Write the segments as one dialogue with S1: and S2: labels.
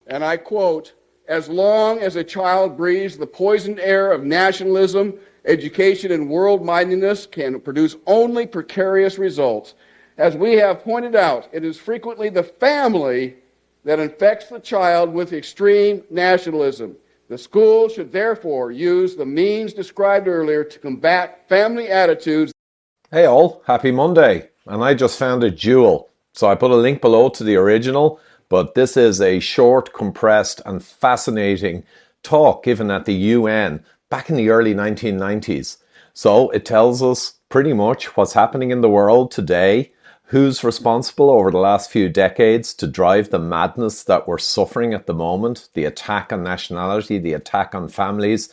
S1: and I quote, "As long as a child breathes the poisoned air of nationalism, education and world-mindedness can produce only precarious results. As we have pointed out, it is frequently the family that infects the child with extreme nationalism. The school should therefore use the means described earlier to combat family attitudes."
S2: Hey all, happy Monday. And I just found a jewel. So I put a link below to the original, but this is a short, compressed and fascinating talk given at the UN back in the early 1990s. So it tells us pretty much what's happening in the world today, who's responsible over the last few decades to drive the madness that we're suffering at the moment, the attack on nationality, the attack on families.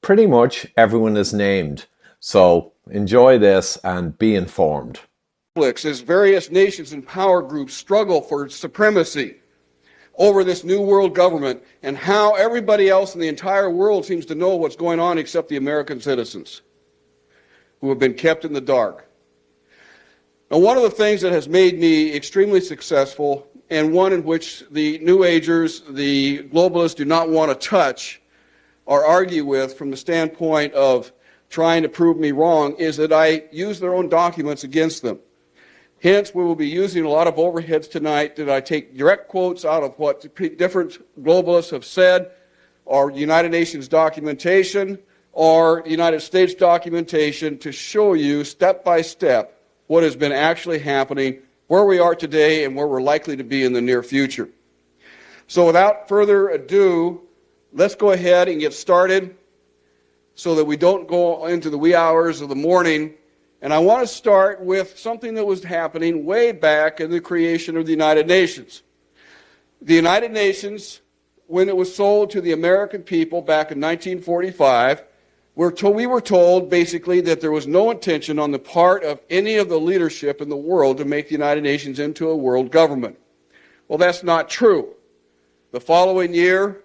S2: Pretty much everyone is named. So enjoy this and be informed.
S1: As various nations and power groups struggle for supremacy over this new world government, and how everybody else in the entire world seems to know what's going on except the American citizens who have been kept in the dark. Now, one of the things that has made me extremely successful, and one in which the New Agers, the globalists, do not want to touch or argue with from the standpoint of trying to prove me wrong, is that I use their own documents against them. Hence, we will be using a lot of overheads tonight that I take direct quotes out of what different globalists have said, or United Nations documentation, or United States documentation, to show you step by step what has been actually happening, where we are today, and where we're likely to be in the near future. So without further ado, let's go ahead and get started so that we don't go into the wee hours of the morning. And I want to start with something that was happening way back in the creation of the United Nations. The United Nations, when it was sold to the American people back in 1945, we were told basically that there was no intention on the part of any of the leadership in the world to make the United Nations into a world government. Well, that's not true. The following year,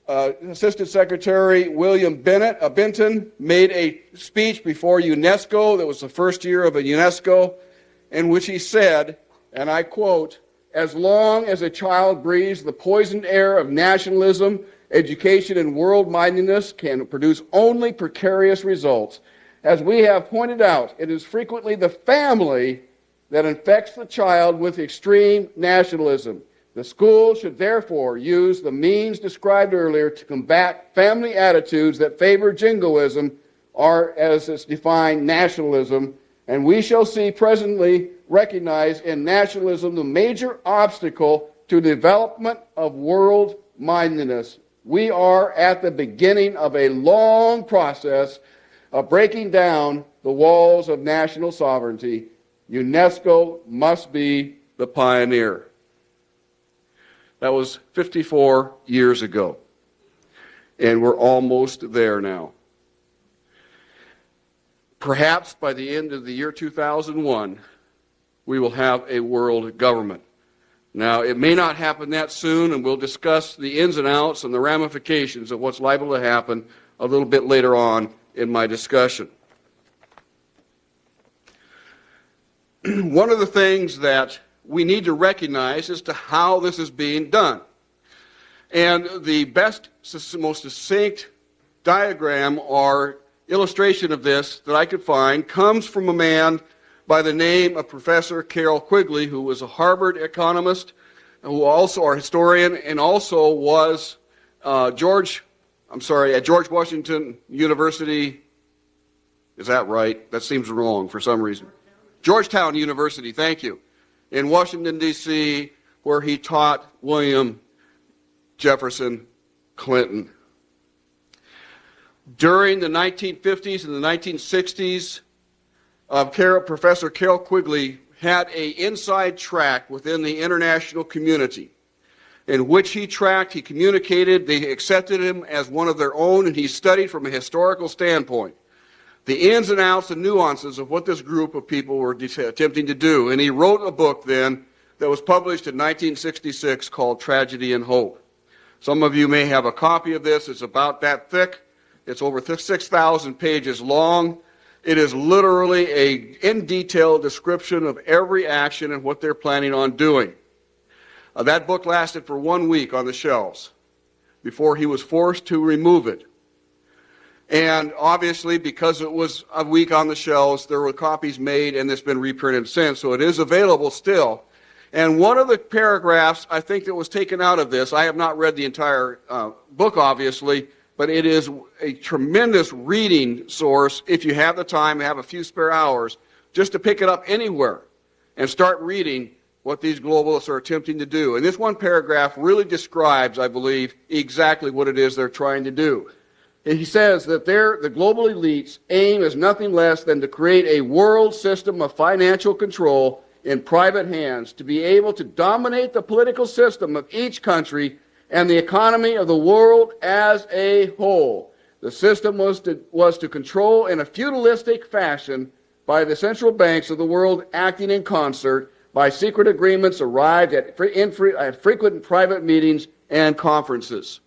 S1: Assistant Secretary William Benton made a speech before UNESCO. That was the first year of a UNESCO, in which he said, and I quote, "As long as a child breathes the poisoned air of nationalism, education and world-mindedness can produce only precarious results. As we have pointed out, it is frequently the family that infects the child with extreme nationalism. The school should therefore use the means described earlier to combat family attitudes that favor jingoism, or as it's defined, nationalism, and we shall see presently recognize in nationalism the major obstacle to development of world-mindedness. We are at the beginning of a long process of breaking down the walls of national sovereignty. UNESCO must be the pioneer." That was 54 years ago, and we're almost there now. Perhaps by the end of the year 2001, we will have a world government. Now, it may not happen that soon, and we'll discuss the ins and outs and the ramifications of what's liable to happen a little bit later on in my discussion. One of the things that we need to recognize as to how this is being done. And the best, most succinct diagram or illustration of this that I could find comes from a man by the name of Professor Carroll Quigley, who was a Harvard economist, who also a historian, and also was at George Washington University. Is that right? That seems wrong for some reason. Georgetown University, thank you. In Washington, D.C., where he taught William Jefferson Clinton. During the 1950s and the 1960s, Professor Carroll Quigley had an inside track within the international community in which he communicated, they accepted him as one of their own, and he studied from a historical standpoint the ins and outs and nuances of what this group of people were attempting to do. And he wrote a book then that was published in 1966 called Tragedy and Hope. Some of you may have a copy of this. It's about that thick. It's over 6,000 pages long. It is literally a in-detail description of every action and what they're planning on doing. That book lasted for 1 week on the shelves before he was forced to remove it. And obviously, because it was a week on the shelves, there were copies made, and it's been reprinted since, so it is available still. And one of the paragraphs, I think, that was taken out of this, I have not read the entire book, obviously, but it is a tremendous reading source if you have the time, have a few spare hours, just to pick it up anywhere and start reading what these globalists are attempting to do. And this one paragraph really describes, I believe, exactly what it is they're trying to do. He says that the global elites aim is nothing less than to create a world system of financial control in private hands, to be able to dominate the political system of each country and the economy of the world as a whole. The system was to control in a feudalistic fashion by the central banks of the world acting in concert by secret agreements arrived at frequent private meetings and conferences.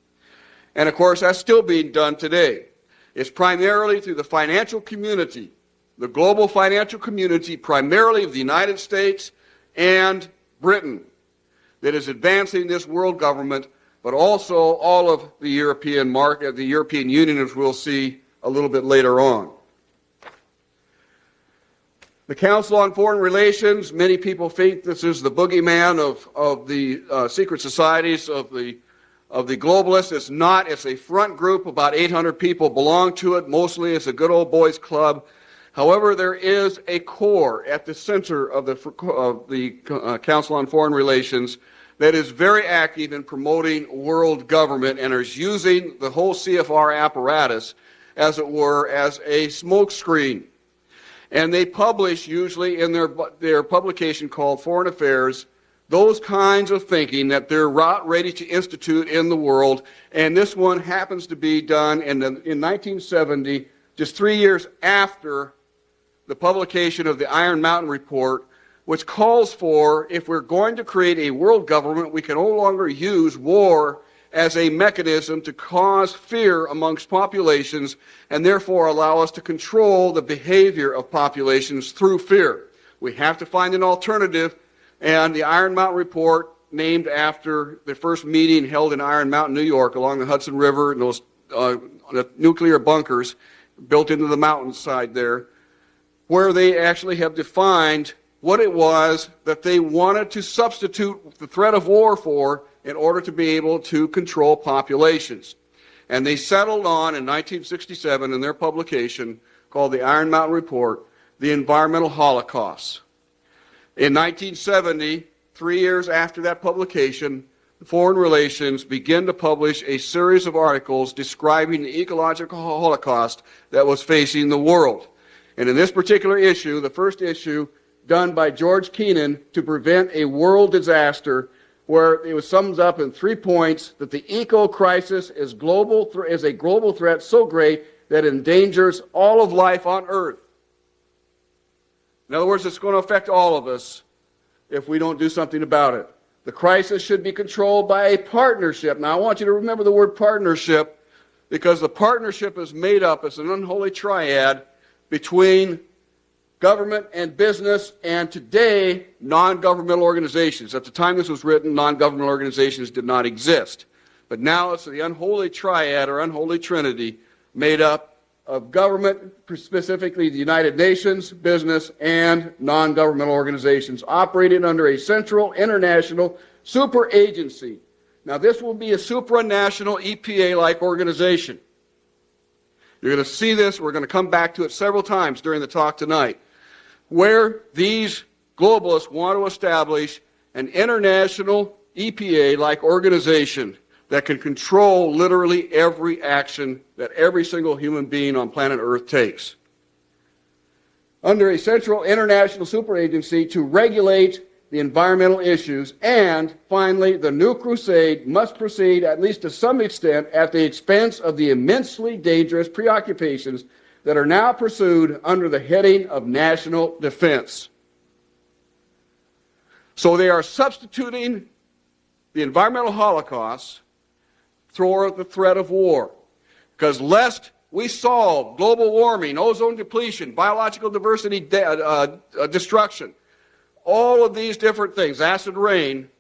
S1: And of course, that's still being done today. It's primarily through the financial community, the global financial community, primarily of the United States and Britain, that is advancing this world government, but also all of the European market, the European Union, as we'll see a little bit later on. The Council on Foreign Relations, many people think this is the boogeyman of the secret societies of the globalists. It's not. It's a front group. About 800 people belong to it. Mostly it's a good old boys club. However, there is a core at the center of the Council on Foreign Relations that is very active in promoting world government and is using the whole CFR apparatus, as it were, as a smokescreen. And they publish, usually in their publication called Foreign Affairs, those kinds of thinking that they're ready to institute in the world. And this one happens to be done in 1970, just 3 years after the publication of the Iron Mountain Report, which calls for, if we're going to create a world government, we can no longer use war as a mechanism to cause fear amongst populations and therefore allow us to control the behavior of populations through fear. We have to find an alternative, and the Iron Mountain Report, named after the first meeting held in Iron Mountain, New York, along the Hudson River, and those nuclear bunkers built into the mountainside there, where they actually have defined what it was that they wanted to substitute the threat of war for in order to be able to control populations. And they settled on, in 1967, in their publication called the Iron Mountain Report, the environmental holocaust. In 1970, 3 years after that publication, Foreign Relations began to publish a series of articles describing the ecological holocaust that was facing the world. And in this particular issue, the first issue done by George Kennan to prevent a world disaster, where it sums up in 3 points that the eco-crisis is a global threat so great that it endangers all of life on Earth. In other words, it's going to affect all of us if we don't do something about it. The crisis should be controlled by a partnership. Now, I want you to remember the word partnership, because the partnership is made up as an unholy triad between government and business, and today, non-governmental organizations. At the time this was written, non-governmental organizations did not exist. But now it's the unholy triad or unholy trinity made up of government, specifically the United Nations, business, and non-governmental organizations operating under a central international super agency. Now, this will be a supranational EPA-like organization. You're going to see this. We're going to come back to it several times during the talk tonight, where these globalists want to establish an international EPA-like organization that can control literally every action that every single human being on planet Earth takes, under a central international superagency to regulate the environmental issues. And finally, the new crusade must proceed, at least to some extent, at the expense of the immensely dangerous preoccupations that are now pursued under the heading of national defense. So they are substituting the environmental holocaust for the threat of war. Because lest we solve global warming, ozone depletion, biological diversity destruction, all of these different things, acid rain,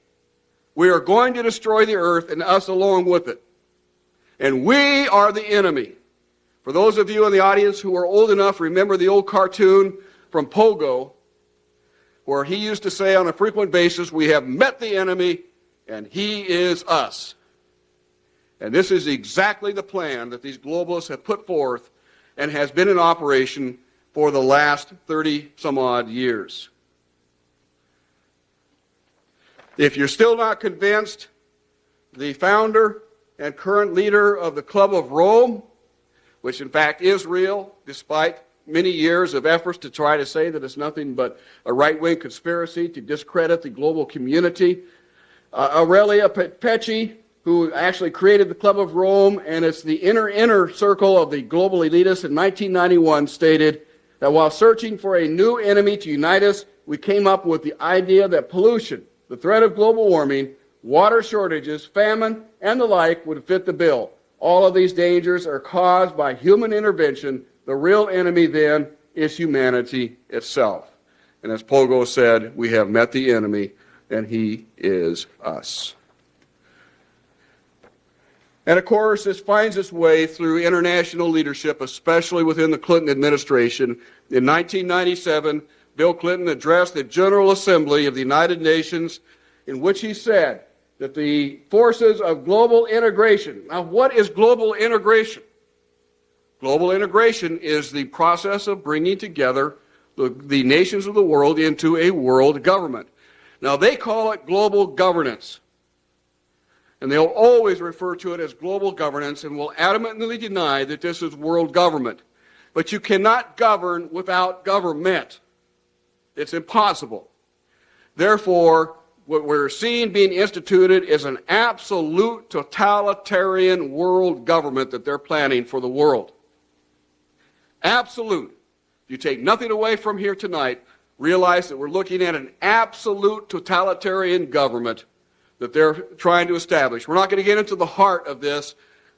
S1: We are going to destroy the earth and us along with it. And we are the enemy. For those of you in the audience who are old enough, remember the old cartoon from Pogo, where he used to say on a frequent basis, we have met the enemy and he is us. And this is exactly the plan that these globalists have put forth and has been in operation for the last 30 some odd years. If you're still not convinced, the founder and current leader of the Club of Rome, which in fact is real, despite many years of efforts to try to say that it's nothing but a right-wing conspiracy to discredit the global community, Aurelia Pecci, who actually created the Club of Rome, and it's the inner circle of the global elitists in 1991, stated that while searching for a new enemy to unite us, we came up with the idea that pollution, the threat of global warming, water shortages, famine, and the like would fit the bill. All of these dangers are caused by human intervention. The real enemy then is humanity itself. And as Pogo said, we have met the enemy, and he is us. And of course, this finds its way through international leadership, especially within the Clinton administration. In 1997, Bill Clinton addressed the General Assembly of the United Nations, in which he said that the forces of global integration. Now, what is global integration? Global integration is the process of bringing together the nations of the world into a world government. Now, they call it global governance. And they'll always refer to it as global governance and will adamantly deny that this is world government. But you cannot govern without government. It's impossible. Therefore, what we're seeing being instituted is an absolute totalitarian world government that they're planning for the world. Absolute. You take nothing away from here tonight, realize that we're looking at an absolute totalitarian government that they're trying to establish. We're not going to get into the heart of this.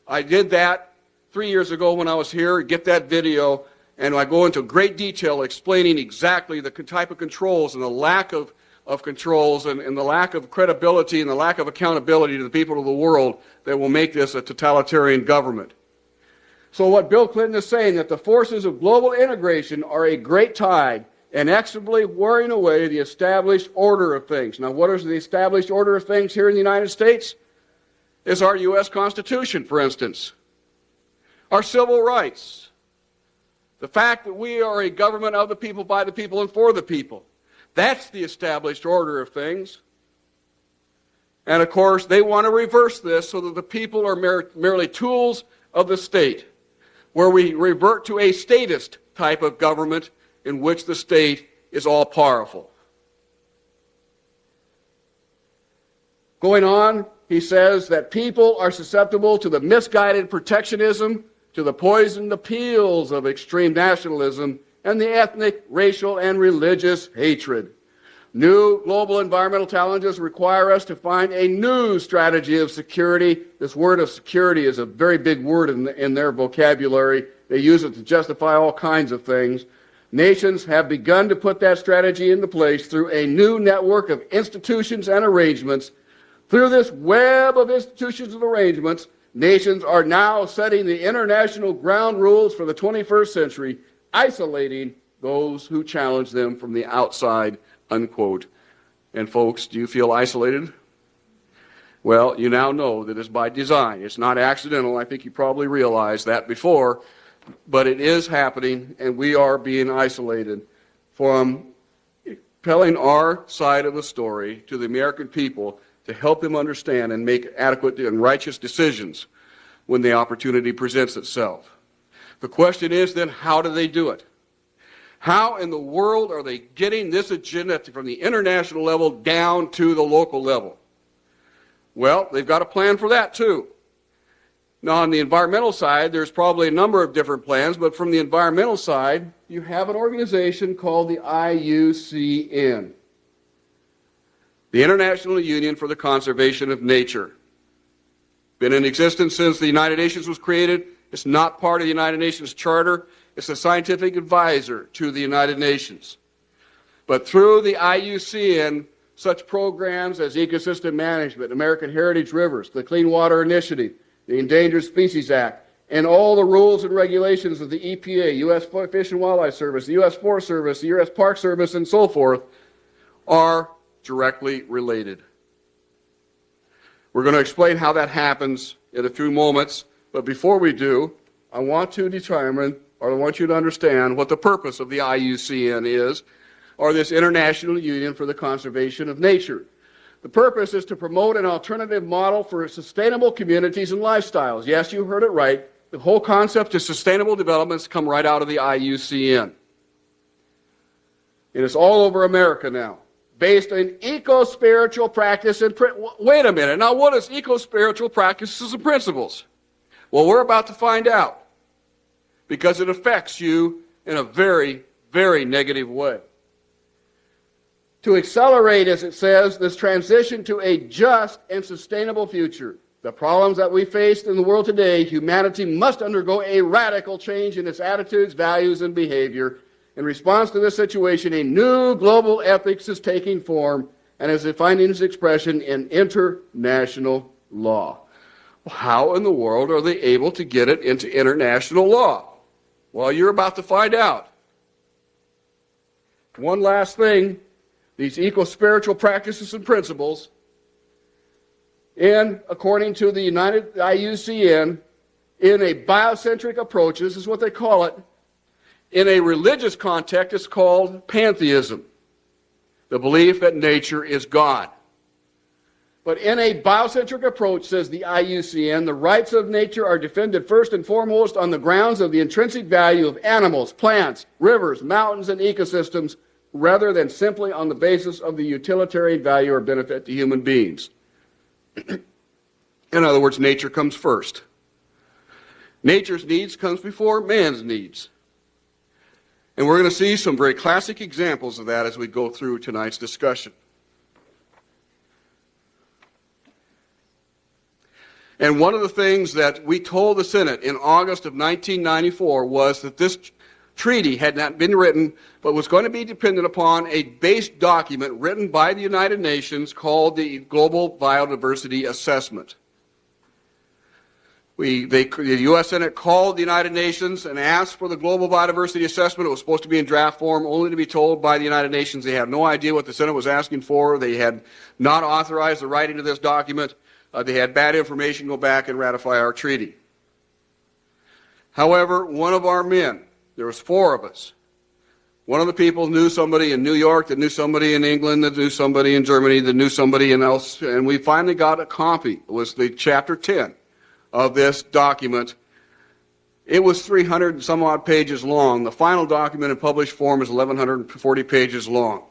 S1: I did that 3 years ago when I was here, get that video, and I go into great detail explaining exactly the type of controls and the lack of controls and the lack of credibility and the lack of accountability to the people of the world that will make this a totalitarian government. So what Bill Clinton is saying, that the forces of global integration are a great tide inexorably wearing away the established order of things. Now, what is the established order of things here in the United States? Is our U.S. Constitution, for instance. Our civil rights. The fact that we are a government of the people, by the people, and for the people. That's the established order of things. And of course, they want to reverse this so that the people are merely tools of the state, where we revert to a statist type of government in which the state is all-powerful. Going on, he says that people are susceptible to the misguided protectionism, to the poisoned appeals of extreme nationalism, and the ethnic, racial, and religious hatred. New global environmental challenges require us to find a new strategy of security. This word of security is a very big word in their vocabulary. They use it to justify all kinds of things. Nations have begun to put that strategy into place through a new network of institutions and arrangements. Through this web of institutions and arrangements, nations are now setting the international ground rules for the 21st century, isolating those who challenge them from the outside, unquote. And folks, do you feel isolated? Well, you now know that it's by design. It's not accidental. I think you probably realized that before. But it is happening, and we are being isolated from telling our side of the story to the American people to help them understand and make adequate and righteous decisions when the opportunity presents itself. The question is then, how do they do it? How in the world are they getting this agenda from the international level down to the local level? Well, they've got a plan for that too. Now, on the environmental side, there's probably a number of different plans, but from the environmental side, you have an organization called the IUCN, the International Union for the Conservation of Nature. Been in existence since the United Nations was created. It's not part of the United Nations Charter. It's a scientific advisor to the United Nations. But through the IUCN, such programs as ecosystem management, American Heritage Rivers, the Clean Water Initiative, the Endangered Species Act, and all the rules and regulations of the EPA, U.S. Fish and Wildlife Service, the U.S. Forest Service, the U.S. Park Service, and so forth, are directly related. We're going to explain how that happens in a few moments, but before we do, I want to determine, or I want you to understand, what the purpose of the IUCN is, or this International Union for the Conservation of Nature. The purpose is to promote an alternative model for sustainable communities and lifestyles. Yes, you heard it right. The whole concept of sustainable developments come right out of the IUCN. And it's all over America now, based on eco-spiritual practice and wait a minute, now what is eco-spiritual practices and principles? Well, we're about to find out, because it affects you in a very, very negative way. To accelerate, as it says, this transition to a just and sustainable future, the problems that we face in the world today, humanity must undergo a radical change in its attitudes, values, and behavior. In response to this situation, a new global ethics is taking form and is finding its expression in international law. How in the world are they able to get it into international law? Well, you're about to find out. One last thing, these eco-spiritual practices and principles, according to the United IUCN, in a biocentric approach, this is what they call it. In a religious context, it's called pantheism, the belief that nature is God. But in a biocentric approach, says the IUCN, the rights of nature are defended first and foremost on the grounds of the intrinsic value of animals, plants, rivers, mountains, and ecosystems, rather than simply on the basis of the utilitarian value or benefit to human beings. In other words, nature comes first. Nature's needs comes before man's needs. And we're going to see some very classic examples of that as we go through tonight's discussion. And one of the things that we told the Senate in August of 1994 was that this treaty had not been written, but was going to be dependent upon a base document written by the United Nations called the Global Biodiversity Assessment. The U.S. Senate called the United Nations and asked for the Global Biodiversity Assessment. It was supposed to be in draft form, only to be told by the United Nations they had no idea what the Senate was asking for. They had not authorized the writing of this document. They had bad information. Go back and ratify our treaty. However, one of our men, there was 4 of us, one of the people knew somebody in New York, that knew somebody in England, that knew somebody in Germany, that knew somebody else, and we finally got a copy. It was the chapter 10 of this document. It was 300 and some odd pages long. The final document in published form is 1,140 pages long.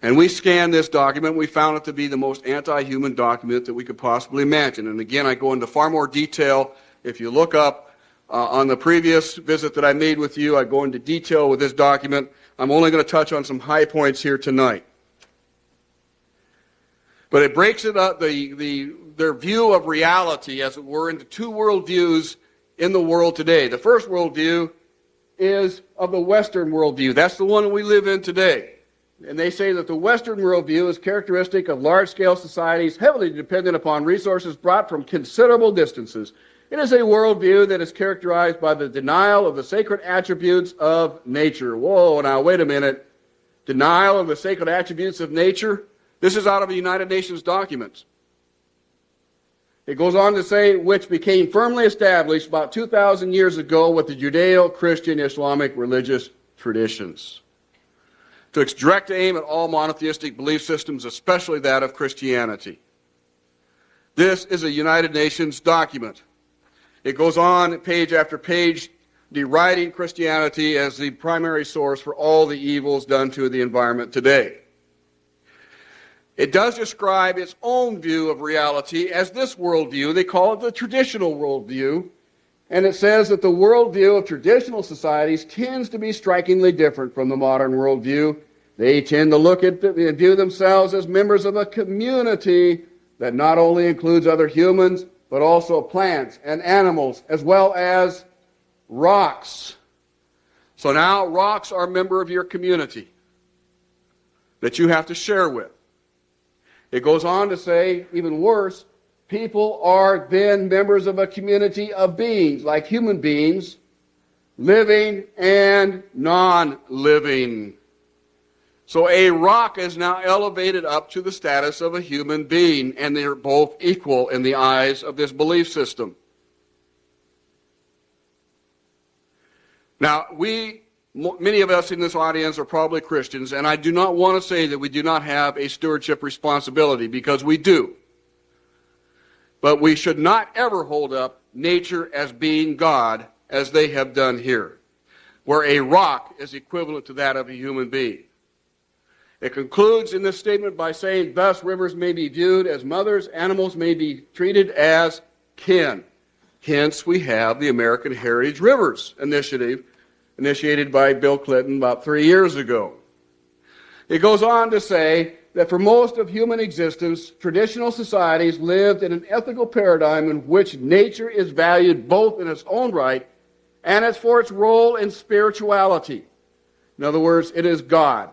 S1: And we scanned this document. We found it to be the most anti-human document that we could possibly imagine. And again, I go into far more detail. If you look up on the previous visit that I made with you, I go into detail with this document. I'm only going to touch on some high points here tonight. But it breaks it up, their view of reality, as it were, into 2 worldviews in the world today. The first worldview is of the Western worldview. That's the one that we live in today. And they say that the Western worldview is characteristic of large-scale societies heavily dependent upon resources brought from considerable distances. It is a worldview that is characterized by the denial of the sacred attributes of nature. Whoa, now wait a minute. Denial of the sacred attributes of nature? This is out of the United Nations documents. It goes on to say, which became firmly established about 2,000 years ago with the Judeo-Christian Islamic religious traditions. To its direct aim at all monotheistic belief systems, especially that of Christianity. This is a United Nations document. It goes on page after page, deriding Christianity as the primary source for all the evils done to the environment today. It does describe its own view of reality as this worldview. They call it the traditional worldview. And it says that the worldview of traditional societies tends to be strikingly different from the modern worldview. They tend to look at and view themselves as members of a community that not only includes other humans, but also plants and animals, as well as rocks. So now rocks are a member of your community that you have to share with. It goes on to say, even worse, people are then members of a community of beings, like human beings, living and non-living. So a rock is now elevated up to the status of a human being, and they're both equal in the eyes of this belief system. Now, many of us in this audience are probably Christians, and I do not want to say that we do not have a stewardship responsibility, because we do. But we should not ever hold up nature as being God, as they have done here, where a rock is equivalent to that of a human being. It concludes in this statement by saying, thus rivers may be viewed as mothers, animals may be treated as kin. Hence, we have the American Heritage Rivers Initiative, initiated by Bill Clinton about 3 years ago. It goes on to say that for most of human existence, traditional societies lived in an ethical paradigm in which nature is valued both in its own right and as for its role in spirituality. In other words, it is God.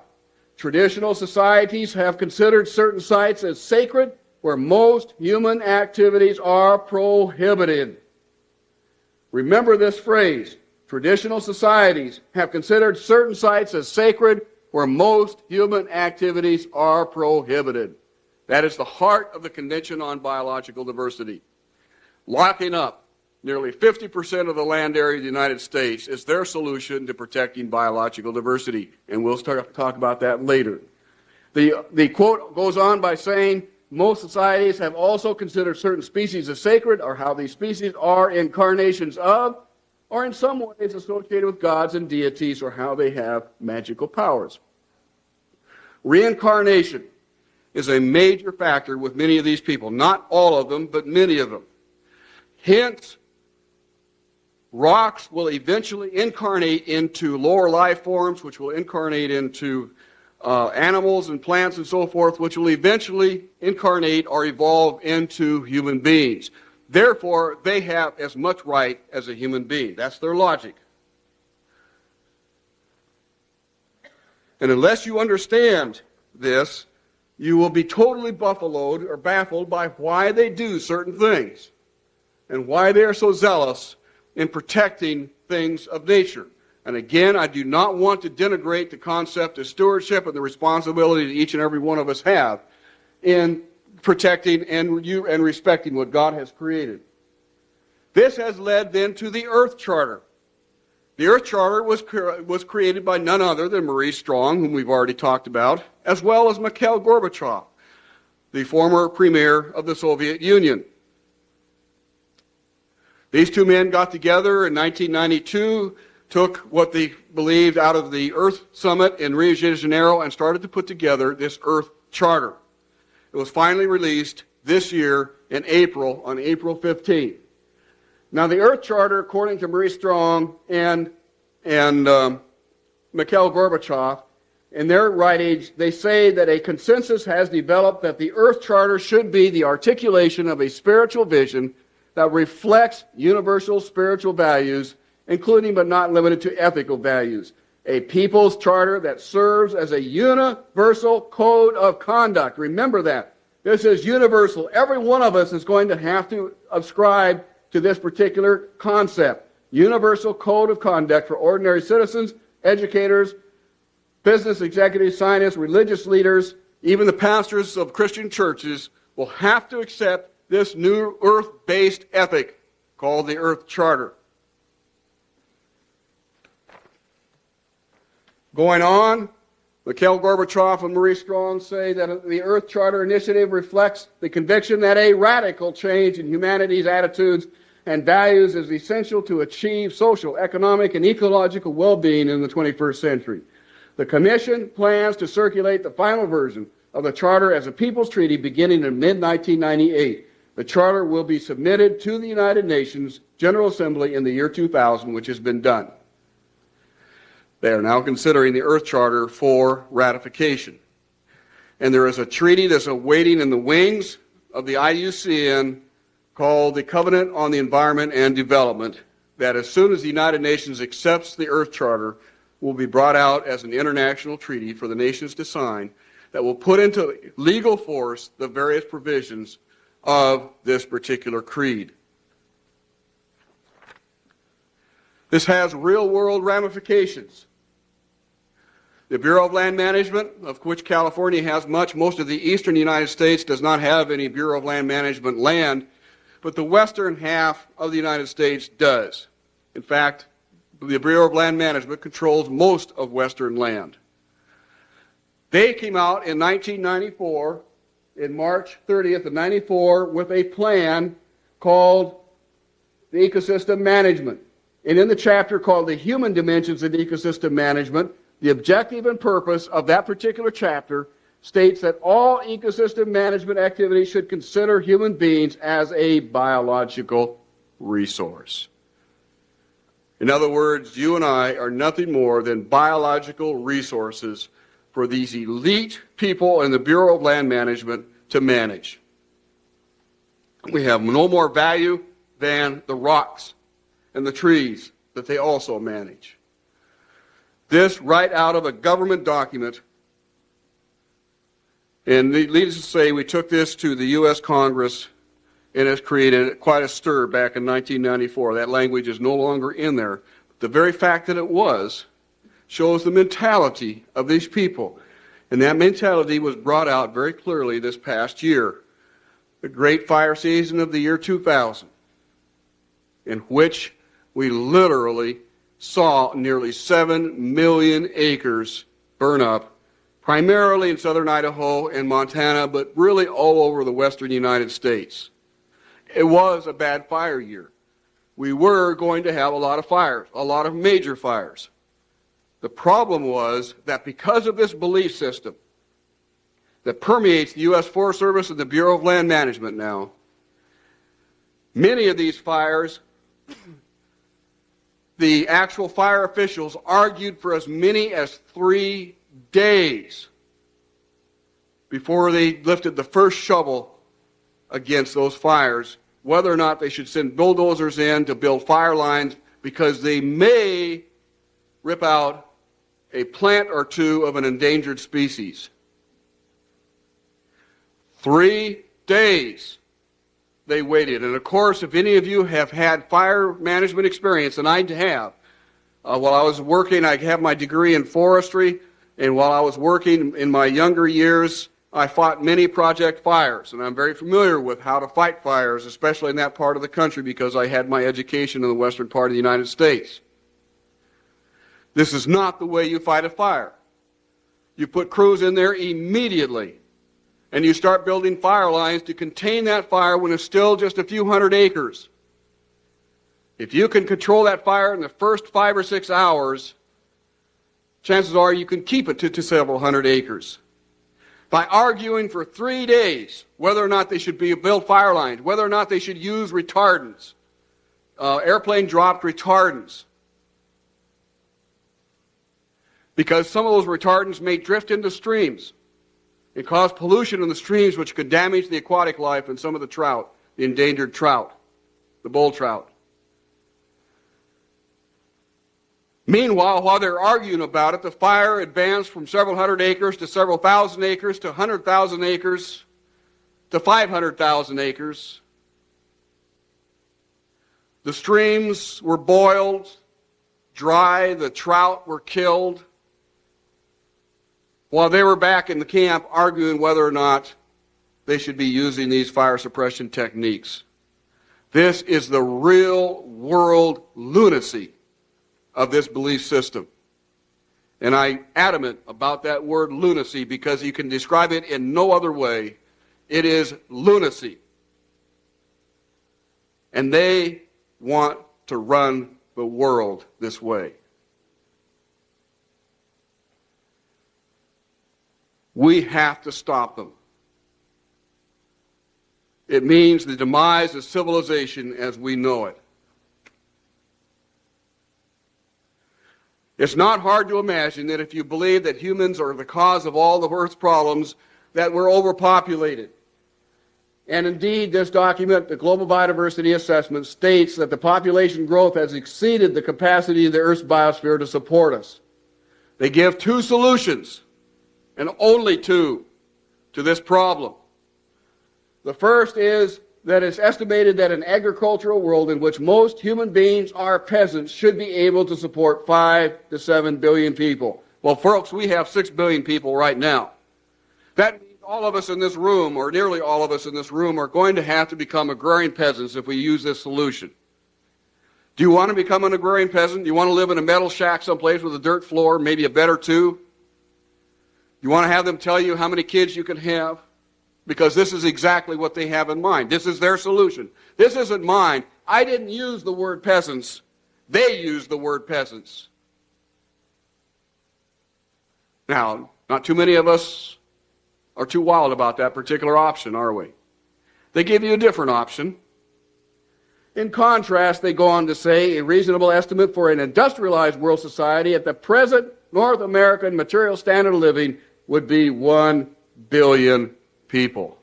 S1: Traditional societies have considered certain sites as sacred, where most human activities are prohibited. Remember this phrase. Traditional societies have considered certain sites as sacred, where most human activities are prohibited. That is the heart of the Convention on Biological Diversity. Locking up nearly 50% of the land area of the United States is their solution to protecting biological diversity, and we'll talk about that later. The quote goes on by saying, most societies have also considered certain species as sacred, or how these species are incarnations of, or in some ways associated with gods and deities, or how they have magical powers. Reincarnation is a major factor with many of these people. Not all of them, but many of them. Hence, rocks will eventually incarnate into lower life forms, which will incarnate into animals and plants and so forth, which will eventually incarnate or evolve into human beings. Therefore, they have as much right as a human being. That's their logic. And unless you understand this, you will be totally buffaloed or baffled by why they do certain things and why they are so zealous in protecting things of nature. And again, I do not want to denigrate the concept of stewardship and the responsibility that each and every one of us have in protecting and respecting what God has created. This has led then to the Earth Charter. The Earth Charter was created by none other than Maurice Strong, whom we've already talked about, as well as Mikhail Gorbachev, the former premier of the Soviet Union. These two men got together in 1992, took what they believed out of the Earth Summit in Rio de Janeiro, and started to put together this Earth Charter. It was finally released this year in April, on April 15th. Now, the Earth Charter, according to Maurice Strong and Mikhail Gorbachev, in their writings, they say that a consensus has developed that the Earth Charter should be the articulation of a spiritual vision that reflects universal spiritual values, including but not limited to ethical values. A people's charter that serves as a universal code of conduct. Remember that. This is universal. Every one of us is going to have to ascribe to this particular concept. Universal code of conduct for ordinary citizens, educators, business executives, scientists, religious leaders, even the pastors of Christian churches will have to accept this new earth-based ethic called the Earth Charter. Going on, Mikhail Gorbachev and Maurice Strong say that the Earth Charter Initiative reflects the conviction that a radical change in humanity's attitudes and values is essential to achieve social, economic, and ecological well-being in the 21st century. The Commission plans to circulate the final version of the Charter as a People's Treaty beginning in mid-1998. The Charter will be submitted to the United Nations General Assembly in the year 2000, which has been done. They are now considering the Earth Charter for ratification. And there is a treaty that's awaiting in the wings of the IUCN called the Covenant on the Environment and Development, that as soon as the United Nations accepts the Earth Charter, will be brought out as an international treaty for the nations to sign, that will put into legal force the various provisions of this particular creed. This has real-world ramifications. The Bureau of Land Management, of which California has much, most of the eastern United States does not have any Bureau of Land Management land, but the western half of the United States does. In fact, the Bureau of Land Management controls most of western land. They came out in 1994, in March 30th of 94, with a plan called the Ecosystem Management. And in the chapter called the Human Dimensions in Ecosystem Management, the objective and purpose of that particular chapter states that all ecosystem management activities should consider human beings as a biological resource. In other words, you and I are nothing more than biological resources for these elite people in the Bureau of Land Management to manage. We have no more value than the rocks and the trees that they also manage. This right out of a government document. And needless to say, we took this to the U.S. Congress, and it's created quite a stir back in 1994. That language is no longer in there. The very fact that it was shows the mentality of these people. And that mentality was brought out very clearly this past year, the great fire season of the year 2000, in which we literally saw nearly 7 million acres burn up, primarily in southern Idaho and Montana, but really all over the western United States. It was a bad fire year. We were going to have a lot of fires, a lot of major fires. The problem was that because of this belief system that permeates the U.S. Forest Service and the Bureau of Land Management now, many of these fires, the actual fire officials argued for as many as 3 days before they lifted the first shovel against those fires, whether or not they should send bulldozers in to build fire lines, because they may rip out a plant or two of an endangered species. 3 days they waited. And of course, if any of you have had fire management experience, and I have, while I was working, I have my degree in forestry, and while I was working in my younger years, I fought many project fires, and I'm very familiar with how to fight fires, especially in that part of the country, because I had my education in the western part of the United States. This is not the way you fight a fire. You put crews in there immediately, and you start building fire lines to contain that fire when it's still just a few hundred acres. If you can control that fire in the first 5 or 6 hours, chances are you can keep it to several hundred acres. By arguing for 3 days whether or not they should build fire lines, whether or not they should use retardants, airplane-dropped retardants, because some of those retardants may drift into streams and cause pollution in the streams, which could damage the aquatic life and some of the trout, the endangered trout, the bull trout. Meanwhile, while they're arguing about it, the fire advanced from several hundred acres to several thousand acres to 100,000 acres to 500,000 acres. The streams were boiled dry, the trout were killed, while they were back in the camp arguing whether or not they should be using these fire suppression techniques. This is the real world lunacy of this belief system. And I'm adamant about that word lunacy because you can describe it in no other way. It is lunacy. And they want to run the world this way. We have to stop them. It means the demise of civilization as we know it. It's not hard to imagine that if you believe that humans are the cause of all the Earth's problems, that we're overpopulated. And indeed, this document, the Global Biodiversity Assessment, states that the population growth has exceeded the capacity of the Earth's biosphere to support us. They give 2 solutions. and only two, to this problem. The first is that it's estimated that an agricultural world in which most human beings are peasants should be able to support 5 to 7 billion people. Well, folks, we have 6 billion people right now. That means all of us in this room, or nearly all of us in this room, are going to have to become agrarian peasants if we use this solution. Do you want to become an agrarian peasant? Do you want to live in a metal shack someplace with a dirt floor, maybe a bed or two? You want to have them tell you how many kids you can have? Because this is exactly what they have in mind. This is their solution. This isn't mine. I didn't use the word peasants. They used the word peasants. Now, not too many of us are too wild about that particular option, are we? They give you a different option. In contrast, they go on to say a reasonable estimate for an industrialized world society at the present North American material standard of living would be 1 billion people.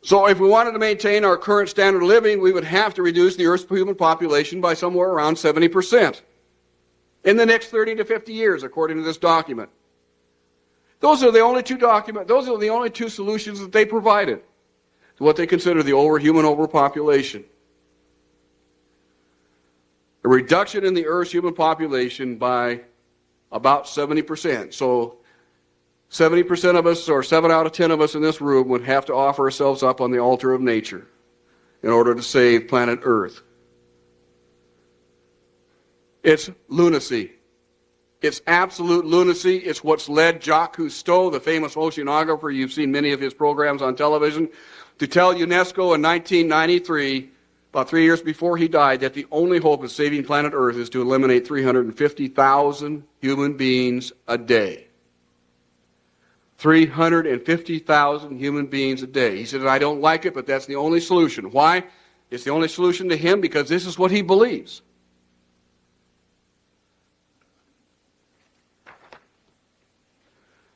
S1: So if we wanted to maintain our current standard of living, we would have to reduce the Earth's human population by somewhere around 70% in the next 30 to 50 years, according to this document. Those are the only two solutions that they provided to what they consider the human overpopulation. A reduction in the Earth's human population by about 70%. So 70% of us, or 7 out of 10 of us in this room, would have to offer ourselves up on the altar of nature in order to save planet Earth. It's lunacy. It's absolute lunacy. It's what's led Jacques Cousteau, the famous oceanographer, you've seen many of his programs on television, to tell UNESCO in 1993, about 3 years before he died, that the only hope of saving planet Earth is to eliminate 350,000 human beings a day. 350,000 human beings a day. He said, I don't like it, but that's the only solution. Why? It's the only solution to him because this is what he believes.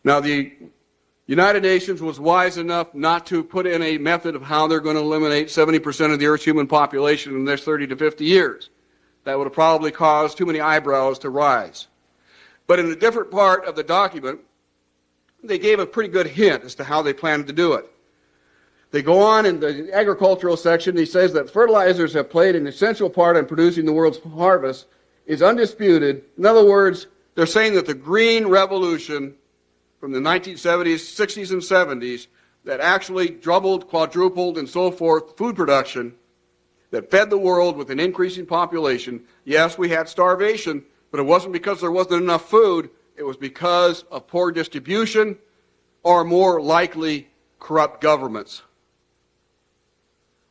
S1: Now, the United Nations was wise enough not to put in a method of how they're going to eliminate 70% of the Earth's human population in the next 30 to 50 years. That would have probably caused too many eyebrows to rise. But in a different part of the document, they gave a pretty good hint as to how they planned to do it. They go on in the agricultural section. He says that fertilizers have played an essential part in producing the world's harvest is undisputed. In other words, they're saying that the Green Revolution from the 1970s, 60s, and 70s that actually doubled, quadrupled, and so forth food production that fed the world with an increasing population. Yes, we had starvation, but it wasn't because there wasn't enough food. It was because of poor distribution or more likely corrupt governments.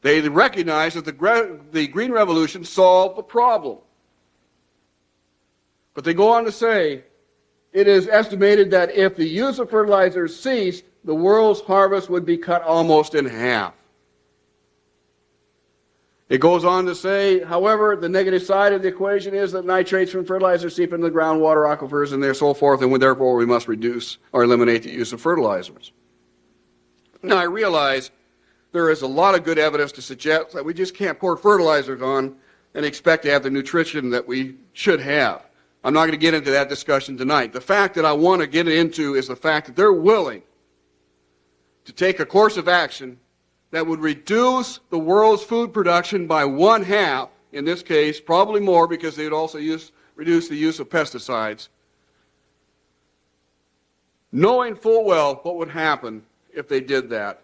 S1: They recognized that the Green Revolution solved the problem. But they go on to say, it is estimated that if the use of fertilizers ceased, the world's harvest would be cut almost in half. It goes on to say, however, the negative side of the equation is that nitrates from fertilizers seep into the groundwater aquifers and so forth, and therefore we must reduce or eliminate the use of fertilizers. Now, I realize there is a lot of good evidence to suggest that we just can't pour fertilizers on and expect to have the nutrition that we should have. I'm not going to get into that discussion tonight. The fact that I want to get into is the fact that they're willing to take a course of action that would reduce the world's food production by 1/2, in this case, probably more because they would also reduce the use of pesticides, knowing full well what would happen if they did that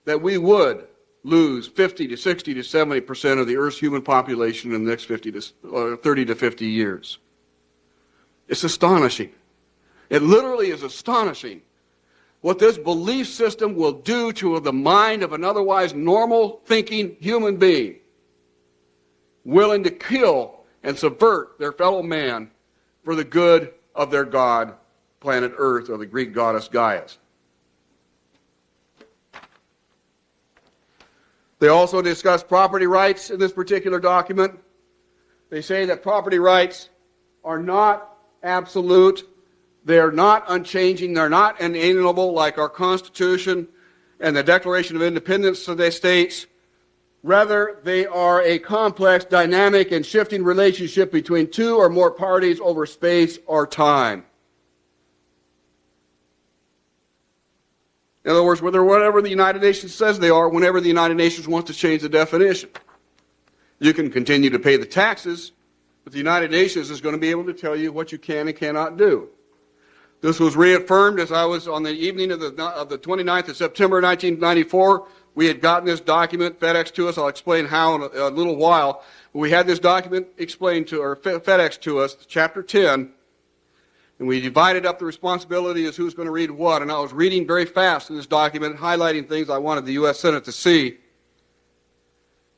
S1: we would lose 50 to 60 to 70% of the Earth's human population in the next 30 to 50 years. It's astonishing. It literally is astonishing what this belief system will do to the mind of an otherwise normal thinking human being, willing to kill and subvert their fellow man for the good of their god, planet Earth, or the Greek goddess Gaia. They also discuss property rights in this particular document. They say that property rights are not absolute. They're not unchanging. They're not inalienable like our Constitution and the Declaration of Independence states. Rather, they are a complex, dynamic, and shifting relationship between two or more parties over space or time. In other words, whether whatever the United Nations says they are, whenever the United Nations wants to change the definition. You can continue to pay the taxes, but the United Nations is going to be able to tell you what you can and cannot do. This was reaffirmed as I was on the evening of the 29th of September 1994. We had gotten this document FedEx to us. I'll explain how in a little while. We had this document explained to, or FedEx to us, Chapter 10, and we divided up the responsibility as who's going to read what. And I was reading very fast in this document, highlighting things I wanted the U.S. Senate to see.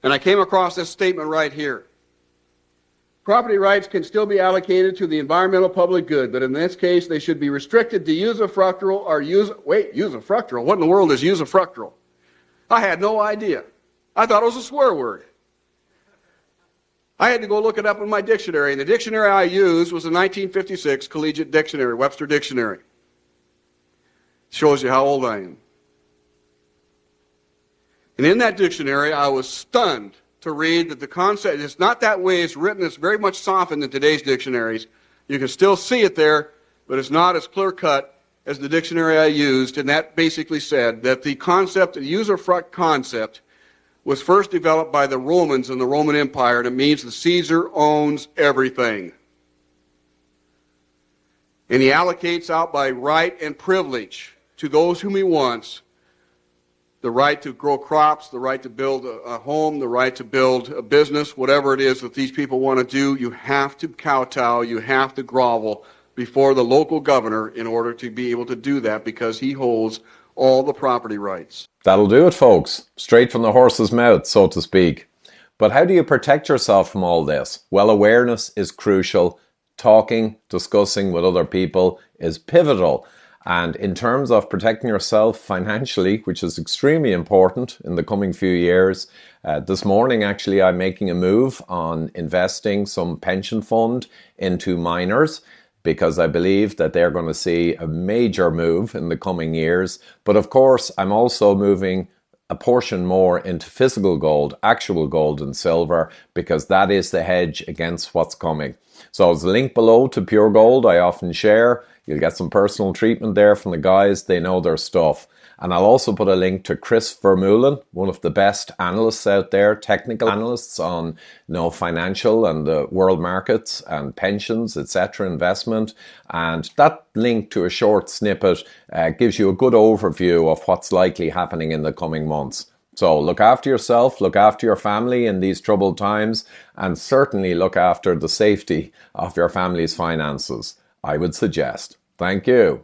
S1: And I came across this statement right here. Property rights can still be allocated to the environmental public good, but in this case, they should be restricted to usufructual or usufructual? What in the world is usufructual? I had no idea. I thought it was a swear word. I had to go look it up in my dictionary, and the dictionary I used was the 1956 Collegiate Dictionary, Webster Dictionary. Shows you how old I am. And in that dictionary, I was stunned to read that the concept, it's not that way it's written, it's very much softened in today's dictionaries. You can still see it there, but it's not as clear-cut as the dictionary I used, and that basically said that the concept, the usufruct concept, was first developed by the Romans in the Roman Empire, and it means the Caesar owns everything. And he allocates out by right and privilege to those whom he wants the right to grow crops, the right to build a home, the right to build a business, whatever it is that these people want to do. You have to kowtow, you have to grovel before the local governor in order to be able to do that, because he holds all the property rights.
S2: That'll do it, folks. Straight from the horse's mouth, so to speak. But how do you protect yourself from all this? Well, awareness is crucial. Talking, discussing with other people is pivotal. And in terms of protecting yourself financially, which is extremely important in the coming few years, this morning actually I'm making a move on investing some pension fund into miners, because I believe that they're going to see a major move in the coming years. But of course, I'm also moving a portion more into physical gold, actual gold and silver, because that is the hedge against what's coming. So there's a link below to Pure Gold I often share. You'll get some personal treatment there from the guys. They know their stuff. And I'll also put a link to Chris Vermeulen, one of the best analysts out there, technical analysts on financial and the world markets and pensions, etc., investment. And that link to a short snippet gives you a good overview of what's likely happening in the coming months. So look after yourself, look after your family in these troubled times, and certainly look after the safety of your family's finances, I would suggest. Thank you.